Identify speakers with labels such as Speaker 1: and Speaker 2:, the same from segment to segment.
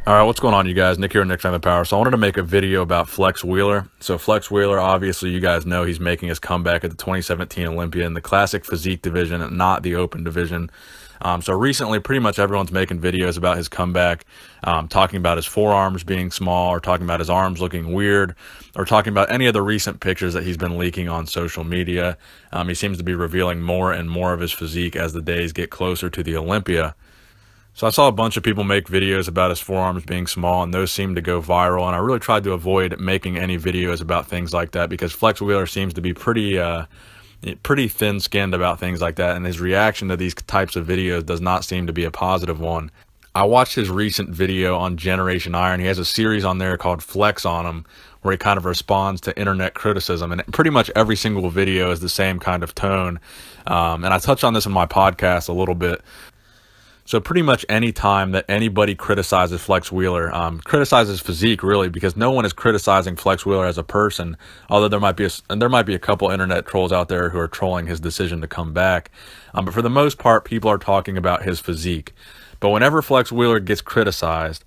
Speaker 1: All right, what's going on, you guys? Nick here, Nick Time the Power. So I wanted to make a video about Flex Wheeler. So Flex Wheeler, obviously, you guys know he's making his comeback at the 2017 Olympia in the classic physique division and not the open division. So recently, pretty much everyone's making videos about his comeback, talking about his forearms being small, or talking about his arms looking weird, or talking about any of the recent pictures that he's been leaking on social media. He seems to be revealing more and more of his physique as the days get closer to the Olympia. So I saw a bunch of people make videos about his forearms being small, and those seemed to go viral. And I really tried to avoid making any videos about things like that because Flex Wheeler seems to be pretty thin-skinned about things like that, and his reaction to these types of videos does not seem to be a positive one. I watched his recent video on Generation Iron. He has a series on there called Flex on him, where he kind of responds to internet criticism, and pretty much every single video is the same kind of tone. And I touched on this in my podcast a little bit. So pretty much any time that anybody criticizes Flex Wheeler, criticizes physique really, because no one is criticizing Flex Wheeler as a person, although there might be a couple internet trolls out there who are trolling his decision to come back. But for the most part, people are talking about his physique. But whenever Flex Wheeler gets criticized,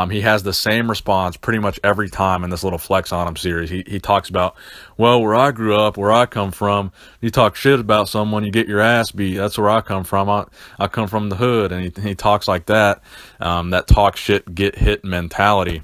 Speaker 1: he has the same response pretty much every time in this little Flex on him series. He talks about, well, where I grew up, where I come from, you talk shit about someone, you get your ass beat. That's where I come from. I come from the hood. And he talks like that, that talk shit, get hit mentality.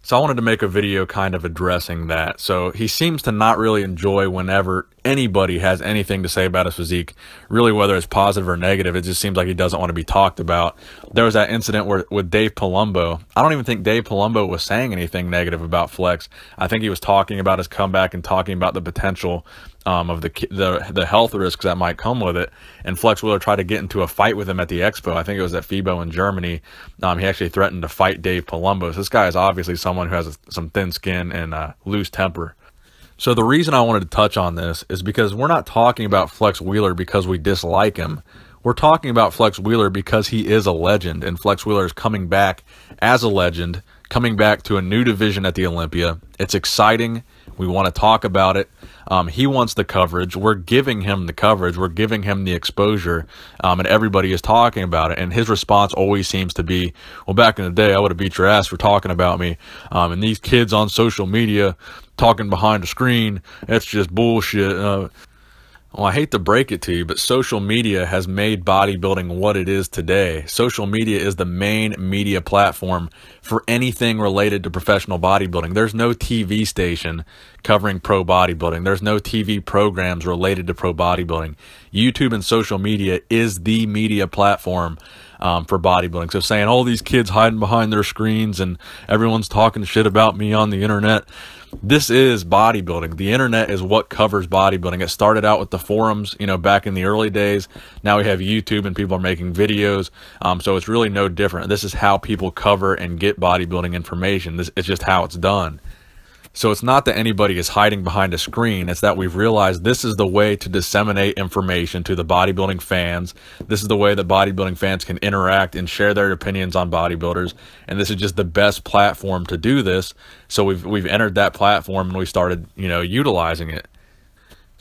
Speaker 1: So I wanted to make a video kind of addressing that. So he seems to not really enjoy whenever anybody has anything to say about his physique, really, whether it's positive or negative. It just seems like he doesn't want to be talked about. There was that incident with Dave Palumbo. I don't even think Dave Palumbo was saying anything negative about Flex. I think he was talking about his comeback and talking about the potential of the health risks that might come with it. And Flex Wheeler tried to get into a fight with him at the expo. I think it was at FIBO in Germany. He actually threatened to fight Dave Palumbo. So this guy is obviously someone who has some thin skin and loose temper. So the reason I wanted to touch on this is because we're not talking about Flex Wheeler because we dislike him. We're talking about Flex Wheeler because he is a legend, and Flex Wheeler is coming back as a legend, coming back to a new division at the Olympia. It's exciting. We want to talk about it. He wants the coverage. We're giving him the coverage. We're giving him the exposure, and everybody is talking about it. And his response always seems to be, well, back in the day, I would have beat your ass for talking about me. And these kids on social media talking behind a screen, it's just bullshit. Well, I hate to break it to you, but social media has made bodybuilding what it is today. Social media is the main media platform for anything related to professional bodybuilding. There's no TV station covering pro bodybuilding. There's no TV programs related to pro bodybuilding. YouTube and social media is the media platform for bodybuilding. So saying all these kids hiding behind their screens and everyone's talking shit about me on the internet, this is bodybuilding. The internet is what covers bodybuilding. It started out with the forums, back in the early days. Now we have YouTube and people are making videos. So it's really no different. This is how people cover and get bodybuilding information. It's just how it's done. So it's not that anybody is hiding behind a screen. It's that we've realized this is the way to disseminate information to the bodybuilding fans. This is the way that bodybuilding fans can interact and share their opinions on bodybuilders. And this is just the best platform to do this. So we've entered that platform and we started, utilizing it.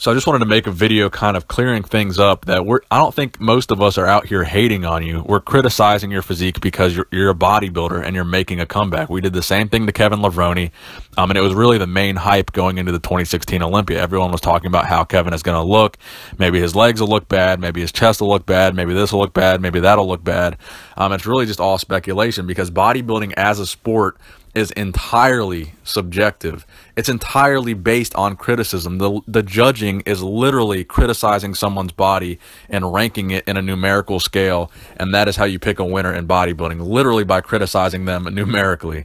Speaker 1: So I just wanted to make a video kind of clearing things up that I don't think most of us are out here hating on you. We're criticizing your physique because you're a bodybuilder and you're making a comeback. We did the same thing to Kevin Levrone, and it was really the main hype going into the 2016 Olympia. Everyone was talking about how Kevin is going to look. Maybe his legs will look bad. Maybe his chest will look bad. Maybe this will look bad. Maybe that'll look bad. It's really just all speculation because bodybuilding as a sport is entirely subjective. It's entirely based on criticism. The judging is literally criticizing someone's body and ranking it in a numerical scale, and that is how you pick a winner in bodybuilding, literally by criticizing them numerically.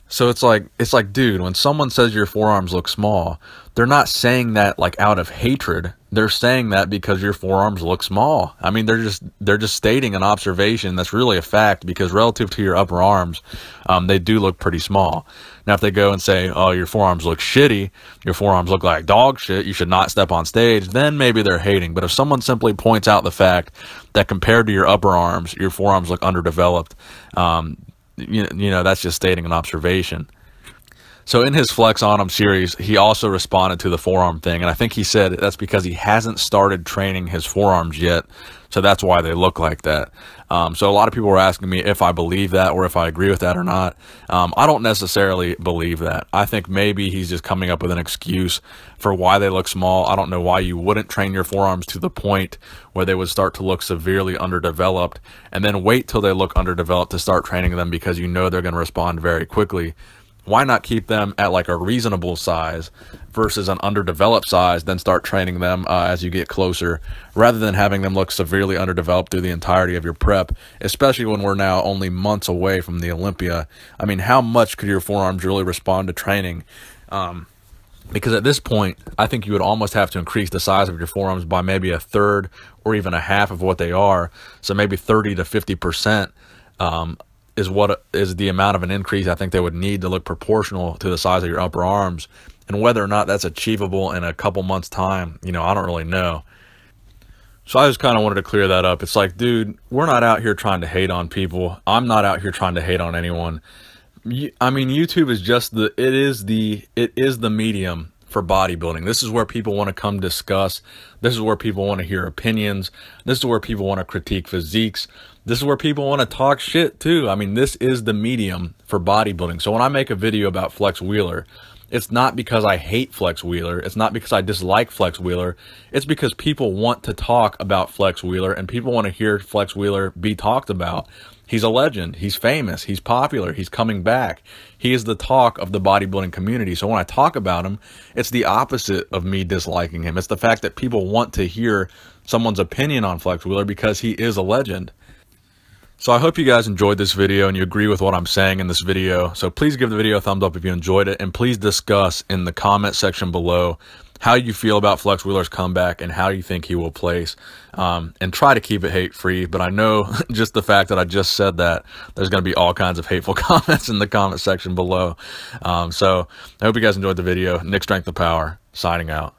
Speaker 1: So it's like, dude, when someone says your forearms look small, they're not saying that like out of hatred. They're saying that because your forearms look small. They're just stating an observation that's really a fact because relative to your upper arms, they do look pretty small. Now, if they go and say, oh, your forearms look shitty, your forearms look like dog shit, you should not step on stage, then maybe they're hating. But if someone simply points out the fact that compared to your upper arms, your forearms look underdeveloped, that's just stating an observation. So in his Flex on him series, he also responded to the forearm thing. And I think he said that's because he hasn't started training his forearms yet. So that's why they look like that. So a lot of people were asking me if I believe that or if I agree with that or not. I don't necessarily believe that. I think maybe he's just coming up with an excuse for why they look small. I don't know why you wouldn't train your forearms to the point where they would start to look severely underdeveloped and then wait till they look underdeveloped to start training them, because you know they're going to respond very quickly. Why not keep them at like a reasonable size versus an underdeveloped size, then start training them as you get closer, rather than having them look severely underdeveloped through the entirety of your prep, especially when we're now only months away from the Olympia. I mean, how much could your forearms really respond to training? Because at this point, I think you would almost have to increase the size of your forearms by maybe a third or even a half of what they are. So maybe 30 to 50%. Is what is the amount of an increase I think they would need to look proportional to the size of your upper arms. And whether or not that's achievable in a couple months' time, you know, I don't really know. So I just kind of wanted to clear that up. It's like, dude, we're not out here trying to hate on people. I'm not out here trying to hate on anyone. I mean, YouTube is just it is the medium for bodybuilding. This is where people want to come discuss. This is where people want to hear opinions. This is where people want to critique physiques. This is where people want to talk shit too. I mean, this is the medium for bodybuilding. So when I make a video about Flex Wheeler, it's not because I hate Flex Wheeler. It's not because I dislike Flex Wheeler. It's because people want to talk about Flex Wheeler and people want to hear Flex Wheeler be talked about. He's a legend. He's famous. He's popular. He's coming back. He is the talk of the bodybuilding community. So when I talk about him, it's the opposite of me disliking him. It's the fact that people want to hear someone's opinion on Flex Wheeler because he is a legend. So I hope you guys enjoyed this video and you agree with what I'm saying in this video. So please give the video a thumbs up if you enjoyed it, and please discuss in the comment section below how you feel about Flex Wheeler's comeback and how you think he will place, and try to keep it hate-free. But I know just the fact that I just said that, there's going to be all kinds of hateful comments in the comment section below. So I hope you guys enjoyed the video. Nick Strength of Power, signing out.